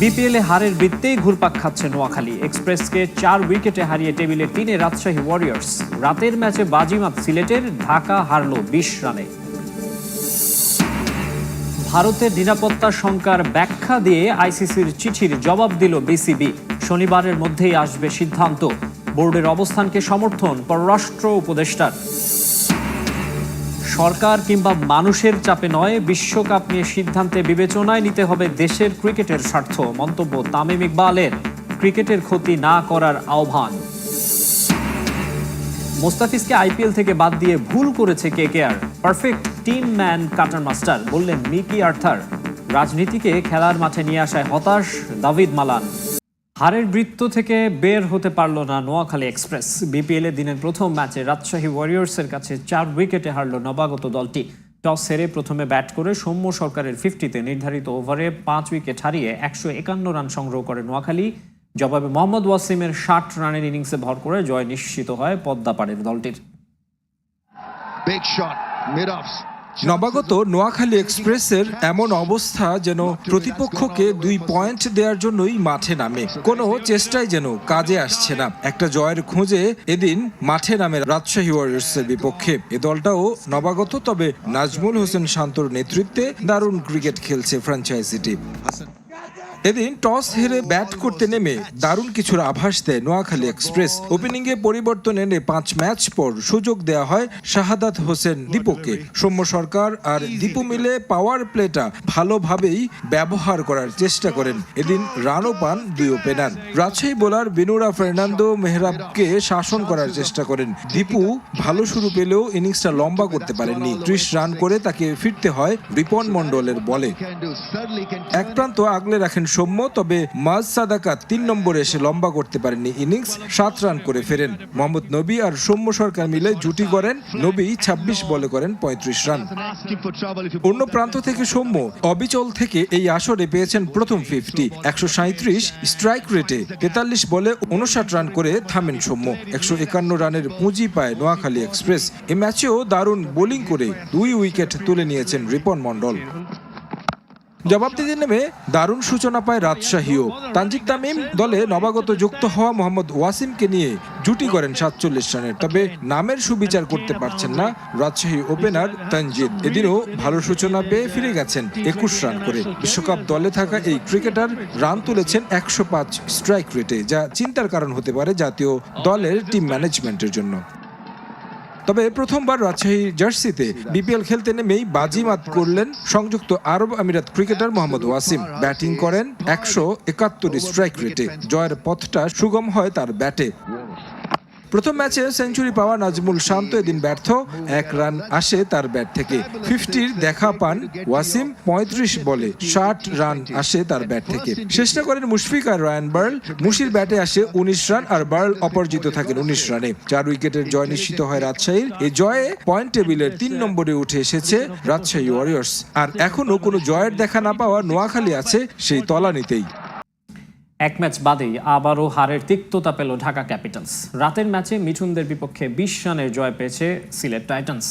বিপিএলে হারের বৃত্তেই ঘুরপাক খাচ্ছে নোয়াখালী। এক্সপ্রেসকে 4 উইকেটে হারিয়ে টেবিলে 3-এ রাজশাহী ওয়ারিয়র্স। রাতের ম্যাচে বাজিমাত সিলেটের, ঢাকা হারল 20 রানে। ভারতের নিরাপত্তা শঙ্কার ব্যাখ্যা দিয়ে আইসিসির চিঠির জবাব দিল বিসিবি। শনিবারের মধ্যেই আসবে সিদ্ধান্ত। বোর্ডের অবস্থানকে সমর্থন পররাষ্ট্র উপদেষ্টার। সরকার কিংবা মানুষের চাপে নয়, বিশ্বকাপ নিয়ে সিদ্ধান্তে বিবেচনায় নিতে হবে দেশের ক্রিকেটের স্বার্থ। মন্তব্য তামিম ইকবালের। ক্রিকেটের ক্ষতি না করার আহ্বান। মোস্তাফিজকে আইপিএল থেকে বাদ দিয়ে ভুল করেছে KKR. Perfect team man cutter master, বললেন মিকি আর্থার। রাজনীতিকে খেলার মাঠে নিয়ে আসায় হতাশ দাভিদ মালান। হারের বৃত্ত থেকে বের হতে পারল না নোয়াখালী এক্সপ্রেস। বিপিএল এর দিনের প্রথম ম্যাচে রাজশাহী ওয়ারিয়র্সের কাছে 4 উইকেটে হারল নবাগত দলটি। টস হেরে প্রথমে ব্যাট করে সৌম্য সরকারের 50-তে নির্ধারিত ওভারে 5 উইকেট হারিয়ে 151 রান সংগ্রহ করে নোয়াখালী। জবাবে মোহাম্মদ ওয়াসিমের 60 রানের ইনিংসে ভর করে জয় নিশ্চিত হয় পদ্মাপাড়ের দলটির। নবাগত নোয়াখালী এক্সপ্রেসের এমন অবস্থা যেন প্রতিপক্ষকে 2 পয়েন্ট দেওয়ার জন্যই মাঠে নামে, কোনো চেষ্টাই যেন কাজে আসছে না। একটা জয়ের খোঁজে এদিন মাঠে নামে রাজশাহী ওয়ারিয়র্সের বিপক্ষে। এ দলটাও নবাগত, তবে নাজমুল হোসেন শান্তর নেতৃত্বে দারুণ ক্রিকেট খেলছে ফ্র্যাঞ্চাইজিটি। এদিন টস হেরে ব্যাট করতে নেমে দারুণ কিছুর আভাস দেয় নোয়াখালী এক্সপ্রেস। ওপেনিংয়ে পরিবর্তন এনে 5 ম্যাচ পর সুযোগ দেওয়া হয় শাহাদাত হোসেন দীপুকে। সৌম্য সরকার আর দীপু মিলে পাওয়ার প্লেটা ভালোভাবেই ব্যবহার করার চেষ্টা করেন। এদিন রানও পান 2 ওপেনার। রাজশাহী বোলার বিনুরা ফার্নান্দো মেহরাবকে শাসন করার চেষ্টা করেন। দীপু ভালো শুরু পেলেও ইনিংসটা লম্বা করতে পারেননি। 30 রান করে তাকে ফিরতে হয় রিপন মন্ডলের বলে। এক প্রান্ত আগলে রাখেন সৌম্য, তবে মাজ সাদাকাত 3 নম্বরে এসে লম্বা করতে পারেননি ইনিংস। 7 রান করে ফেরেন। মোহাম্মদ নবী আর সৌম্য সরকার মিলে জুটি করেন। নবী 26 বলে করেন 35 রান। অন্য প্রান্ত থেকে সৌম্য অবিচল থেকে এই আসরে পেয়েছেন প্রথম 50, 137 স্ট্রাইক রেটে 43 বলে 59 রান করে থামেন সৌম্য। 151 রানের পুঁজি পায় নোয়াখালী এক্সপ্রেস। এ ম্যাচেও দারুণ বোলিং করে 2 উইকেট তুলে নিয়েছেন রিপন মন্ডল। জবাব দিতে নেমে দারুণ সূচনা পায় রাজশাহীও। তানজিদ তামিম দলে নবাগত যুক্ত হওয়া মোহাম্মদ ওয়াসিমকে নিয়ে জুটি করেন 47 রানের, তবে নামের সুবিচার করতে পারছেন না রাজশাহী ওপেনার তানজিদ। এদিনও ভালো সূচনা পেয়ে ফিরে গেছেন 21 রান করে। বিশ্বকাপ দলে থাকা এই ক্রিকেটার রান তুলেছেন 105 স্ট্রাইক রেটে, যা চিন্তার কারণ হতে পারে জাতীয় দলের টিম ম্যানেজমেন্টের জন্য। তবে প্রথমবার রাজশাহী জার্সিতে বিপিএল খেলতে নেমেই বাজিমাত করলেন সংযুক্ত আরব আমিরাত ক্রিকেটার মোহাম্মদ ওয়াসিম। ব্যাটিং করেন 171 স্ট্রাইক রেটে। জয়ের পথটা সুগম হয় তার ব্যাটে। প্রথম ম্যাচে সেঞ্চুরি পাওয়া নাজমুল শান্ত এদিন ব্যর্থ। 1 রান আসে তার ব্যাট থেকে। 50-র দেখা পান ওয়াসিম। 35 বলে 60 রান আসে তার ব্যাট থেকে। চেষ্টা করেন মুশফিক আর রায়ান বার্ল। মুশির ব্যাটে আসে 19 রান আর বার্ল অপরাজিত থাকেন 19 রানে। 4 উইকেটের জয় নিশ্চিত হয় রাজশাহীর। এই জয়ে পয়েন্ট টেবিলের 3 নম্বরে উঠে এসেছে রাজশাহী ওয়ারিয়র্স। আর এখনো কোনো জয়ের দেখা না পাওয়া নোয়াখালী আছে সেই তলানিতেই। এক ম্যাচ বাদেই আবারও হারের তিক্ততা পেল ঢাকা ক্যাপিটালস। রাতের ম্যাচে মিঠুনদের বিপক্ষে 20 রানের জয় পেয়েছে সিলেট টাইটান্স।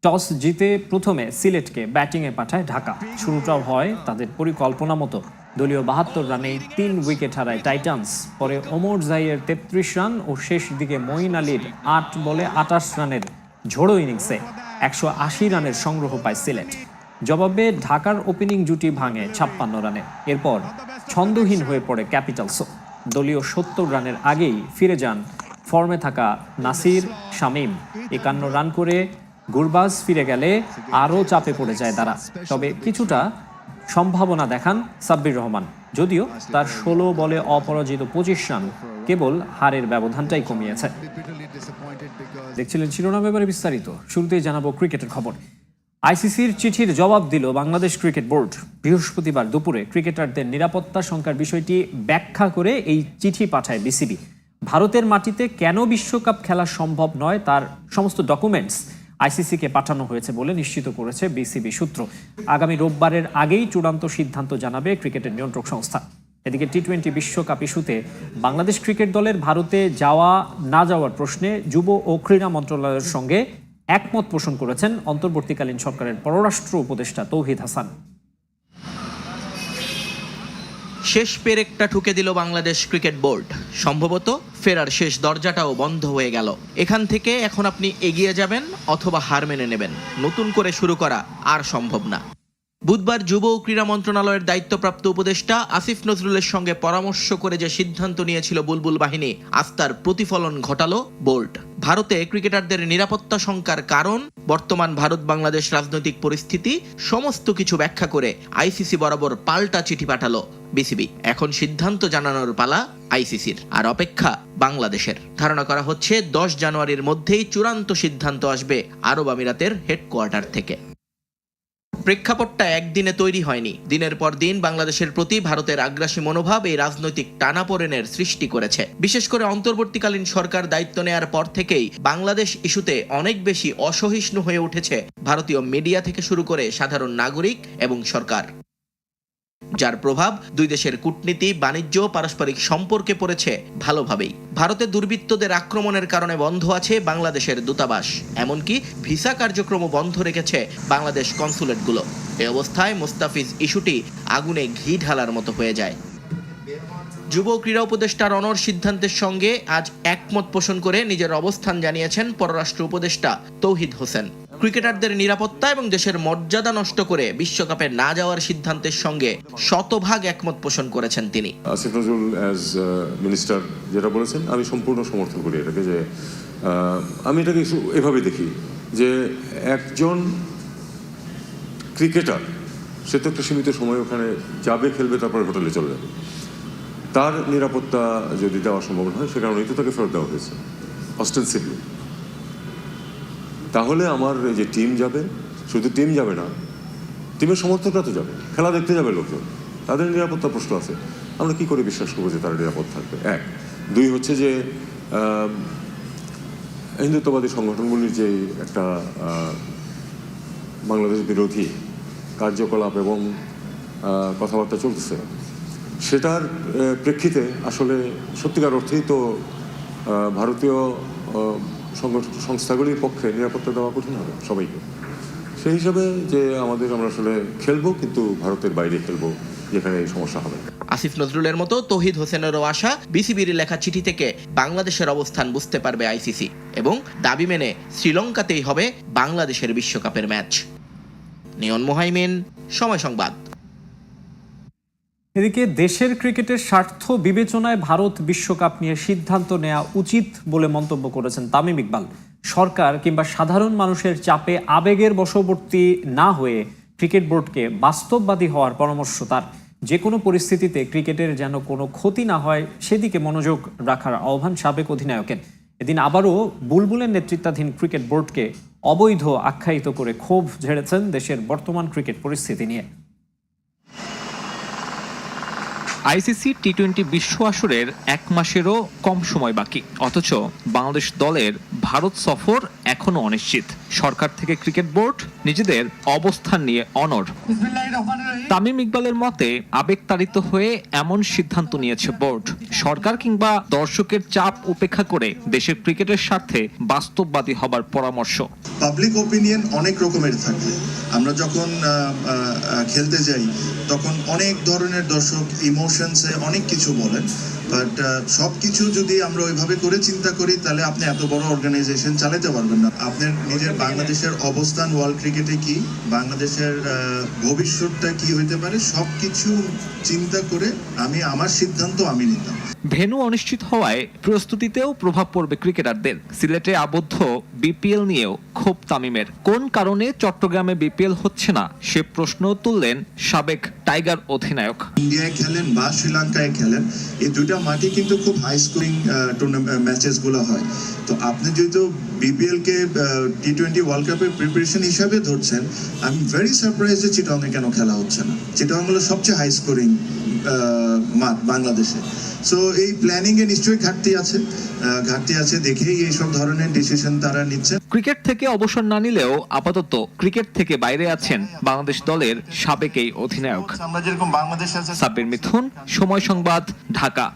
টস জিতে প্রথমে সিলেটকে ব্যাটিংয়ে পাঠায় ঢাকা। শুরুটাও হয় তাদের পরিকল্পনা মতো। দলীয় 72 রানেই 3 উইকেট হারায় টাইটান্স। পরে ওমর জাইয়ের 33 রান ও শেষ দিকে মঈন আলীর 8 বলে 28 রানের ঝোড়ো ইনিংসে 180 রানের সংগ্রহ পায় সিলেট। জবাবে ঢাকার ওপেনিং জুটি ভাঙে 56 রানে। এরপর ছন্দহীন হয়ে পড়ে ক্যাপিটালসও। দলীয় 70 রানের আগেই ফিরে যান ফর্মে থাকা নাসির শামীম। 51 রান করে গুরবাজ ফিরে গেলে আরও চাপে পড়ে যায় তারা। তবে কিছুটা সম্ভাবনা দেখান সাব্বির রহমান, যদিও তার 16 বলে অপরাজিত 25 রান কেবল হারের ব্যবধানটাই কমিয়েছে। দেখছিলেন শিরোনাম, এবারে বিস্তারিত। শুরুতেই জানাবো ক্রিকেটের খবর। আইসিসির চিঠির জবাব দিল বাংলাদেশ ক্রিকেট বোর্ড। বৃহস্পতিবার দুপুরে ক্রিকেটারদের নিরাপত্তা শঙ্কার বিষয়টি ব্যাখ্যা করে এই চিঠি পাঠায় বিসিবি। ভারতের মাটিতে কেন বিশ্বকাপ খেলা সম্ভব নয় তার সমস্ত ডকুমেন্টস আইসিসিকে পাঠানো হয়েছে বলে নিশ্চিত করেছে বিসিবি সূত্র। আগামী রোববারের আগেই চূড়ান্ত সিদ্ধান্ত জানাবে ক্রিকেটের নিয়ন্ত্রক সংস্থা। এদিকে টি-20 বিশ্বকাপ ইস্যুতে বাংলাদেশ ক্রিকেট দলের ভারতে যাওয়া না যাওয়ার প্রশ্নে যুব ও ক্রীড়া মন্ত্রণালয়ের সঙ্গে একমত পোষণ করেছেন অন্তর্বর্তীকালীন সরকারের পররাষ্ট্র উপদেষ্টা তৌহিদ হাসান। শেষ পেরেকটা ঠুকে দিল বাংলাদেশ ক্রিকেট বোর্ড। সম্ভবত ফেরার শেষ দরজাটাও বন্ধ হয়ে গেল। এখান থেকে এখন আপনি এগিয়ে যাবেন অথবা হার মেনে নেবেন। নতুন করে শুরু করা আর সম্ভব না। বুধবার যুব ও ক্রীড়া মন্ত্রণালয়ের দায়িত্বপ্রাপ্ত উপদেষ্টা আসিফ নজরুলের সঙ্গে পরামর্শ করে যে সিদ্ধান্ত নিয়েছিল বুলবুল বাহিনী, আজ তার প্রতিফলন ঘটালো বোর্ড। ভারতে ক্রিকেটারদের নিরাপত্তা শঙ্কার কারণ, বর্তমান ভারত বাংলাদেশ রাজনৈতিক পরিস্থিতি সমস্ত কিছু ব্যাখ্যা করে আইসিসি বরাবর পাল্টা চিঠি পাঠালো বিসিবি। এখন সিদ্ধান্ত জানানোর পালা আইসিসির, আর অপেক্ষা বাংলাদেশের। ধারণা করা হচ্ছে 10 জানুয়ারির মধ্যেই চূড়ান্ত সিদ্ধান্ত আসবে আরব আমিরাতের হেডকোয়ার্টার থেকে। প্রেক্ষাপটটা একদিনে তৈরি হয়নি। দিনের পর দিন বাংলাদেশের প্রতি ভারতের আগ্রাসী মনোভাব এই রাজনৈতিক টানাপোড়েনের সৃষ্টি করেছে। বিশেষ করে অন্তর্বর্তীকালীন সরকার দায়িত্ব নেয়ার পর থেকেই বাংলাদেশ ইস্যুতে অনেক বেশি অসহিষ্ণু হয়ে উঠেছে ভারতীয় মিডিয়া থেকে শুরু করে সাধারণ নাগরিক এবং সরকার, যার প্রভাব দুই দেশের কূটনীতি, বাণিজ্য, পারস্পরিক সম্পর্কে পড়েছে ভালোভাবেই। ভারতে দুর্বৃত্তদের আক্রমণের কারণে বন্ধ আছে বাংলাদেশের দূতাবাস, এমনকি ভিসা কার্যক্রমও বন্ধ রেখেছে বাংলাদেশ কনসুলেটগুলো। এ অবস্থায় মোস্তাফিজ ইস্যুটি আগুনে ঘি ঢালার মতো হয়ে যায়। যুব ক্রীড়া উপদেষ্টার অনড় সিদ্ধান্তের সঙ্গে আজ একমত পোষণ করে নিজের অবস্থান জানিয়েছেন পররাষ্ট্র উপদেষ্টা তৌহিদ হোসেন। ক্রিকেটারদের নিরাপত্তা এবং দেশের মর্যাদা নষ্ট করে বিশ্বকাপে না যাওয়ার সিদ্ধান্তের সঙ্গে শতভাগ একমত পোষণ করেছেন তিনি। আসিফ নজরুল অ্যাজ মিনিস্টার যেটা বলেছেন, আমি সম্পূর্ণ সমর্থন করি এটাকে। যে আমি এটাকে এভাবে দেখি যে একজন ক্রিকেটার সে তো একটা সীমিত সময় ওখানে যাবে, খেলবে, তারপরে হোটেলে চলে যাবে। তার নিরাপত্তা যদি দেওয়া সম্ভব হয়, সে কারণেই তো তাকে ফেরত দেওয়া হয়েছে অস্টেনসিভলি। তাহলে আমার এই যে টিম যাবে, শুধু টিম যাবে না, টিমের সমর্থকরা তো যাবে, খেলা দেখতে যাবে লোকজন, তাদের নিরাপত্তা প্রশ্ন আছে। আমরা কি করে বিশ্বাস করবো যে তারা নিরাপদ থাকবে? এক। দুই হচ্ছে যে হিন্দুত্ববাদী সংগঠনগুলির যে একটা বাংলাদেশ বিরোধী কার্যকলাপ এবং কথাবার্তা চলতেছে, সেটার প্রেক্ষিতে আসলে সত্যিকার অর্থেই তো ভারতীয় সংস্থাগুলির পক্ষে নিরাপত্তা দেওয়া কঠিন হবে সবাইকে। সেই হিসাবে যে আমরা আসলে খেলবো, কিন্তু ভারতের বাইরে খেলবো, যেখানে এই সমস্যা হবে। আসিফ নজরুলের মতো তৌহিদ হোসেনেরও আশা, বিসিবির লেখা চিঠি থেকে বাংলাদেশের অবস্থান বুঝতে পারবে আইসিসি এবং দাবি মেনে শ্রীলঙ্কাতেই হবে বাংলাদেশের বিশ্বকাপের ম্যাচ। নিয়ন মোহাইমিন, সময় সংবাদ। এদিকে দেশের ক্রিকেটের স্বার্থ বিবেচনায় ভারত বিশ্বকাপ নিয়ে সিদ্ধান্ত নেওয়া উচিত বলে মন্তব্য করেছেন তামিম ইকবাল। সরকার কিংবা সাধারণ মানুষের চাপে আবেগের বশবর্তী না হয়ে ক্রিকেট বোর্ডকে বাস্তববাদী হওয়ার পরামর্শ তার। যে কোনো পরিস্থিতিতে ক্রিকেটের যেন কোনো ক্ষতি না হয় সেদিকে মনোযোগ রাখার আহ্বান সাবেক অধিনায়কের। এদিন আবারও বুলবুলের নেতৃত্বাধীন ক্রিকেট বোর্ডকে অবৈধ আখ্যায়িত করে ক্ষোভ ঝেড়েছেন দেশের বর্তমান ক্রিকেট পরিস্থিতি নিয়ে। আইসিসি টি-20 বিশ্ব আসরের 1 মাসেরও কম সময় বাকি, অথচ বাংলাদেশ দলের ভারত সফর এখনো অনিশ্চিত। সরকার থেকে ক্রিকেট বোর্ড নিজেদের অবস্থান নিয়ে অনড়। তামিম ইকবালের মতে আবেগতাড়িত হয়ে এমন সিদ্ধান্ত নিয়েছে বোর্ড। সরকার কিংবা দর্শকের চাপ উপেক্ষা করে দেশের ক্রিকেটের স্বার্থে বাস্তববাদী হবার পরামর্শ। পাবলিক ওপিনিয়ন অনেক রকমের থাকে। আমরা যখন খেলতে যাই তখন অনেক ধরনের দর্শক ইমোশনসে অনেক কিছু বলেন, বাট সবকিছু যদি আমরা ওইভাবে করে চিন্তা করি তাহলে আপনি এত বড় অর্গানাইজেশন চালাতে পারবেন না। আপনার নিজের বাংলাদেশের অবস্থান ওয়ার্ল্ড ক্রিকেটে কি, বাংলাদেশের ভবিষ্যৎটা কি হইতে পারে, সবকিছু চিন্তা করে আমার সিদ্ধান্ত আমি নিতাম। ভেন্যু অনিশ্চিত হওয়ায় প্রস্তুতিতেও প্রভাব পড়বে ক্রিকেটারদের। সিলেটে আবদ্ধ বিপিএল নিয়েও ক্ষোভ তামিমের। কোন কারণে চট্টগ্রামে বিপিএল হচ্ছে না সে প্রশ্ন তুললেন সাবেক টাইগার অধিনায়ক। ইন্ডিয়ায় খেলেন বা শ্রীলঙ্কায় খেলেন, এই দুইটা মাঠে কিন্তু খুব হাই স্কোরিং ম্যাচেস গুলো হয়। তো আপনি যেহেতু বিপিএল কে টি-20 ওয়ার্ল্ড কাপের প্রিপারেশন হিসাবে ধরছেন, আই এম ভেরি সারপ্রাইজ যে চিটাগংয়ে কেন খেলা হচ্ছে না। চিটাগং হলো সবচেয়ে হাই স্কোরিং মাঠ বাংলাদেশে। সো এই প্ল্যানিং এ নিশ্চয়ই ঘাটতি আছে দেখেই এইসব ধরনের ডিসিশন তারা নিচ্ছে। ক্রিকেট থেকে অবসর না নিলেও আপাতত ক্রিকেট থেকে বাইরে আছেন বাংলাদেশ দলের সাবেক এই অধিনায়ক। আমরা যেরকম বাংলাদেশ আছে। সাব্বির মিথুন, সময় সংবাদ, ঢাকা।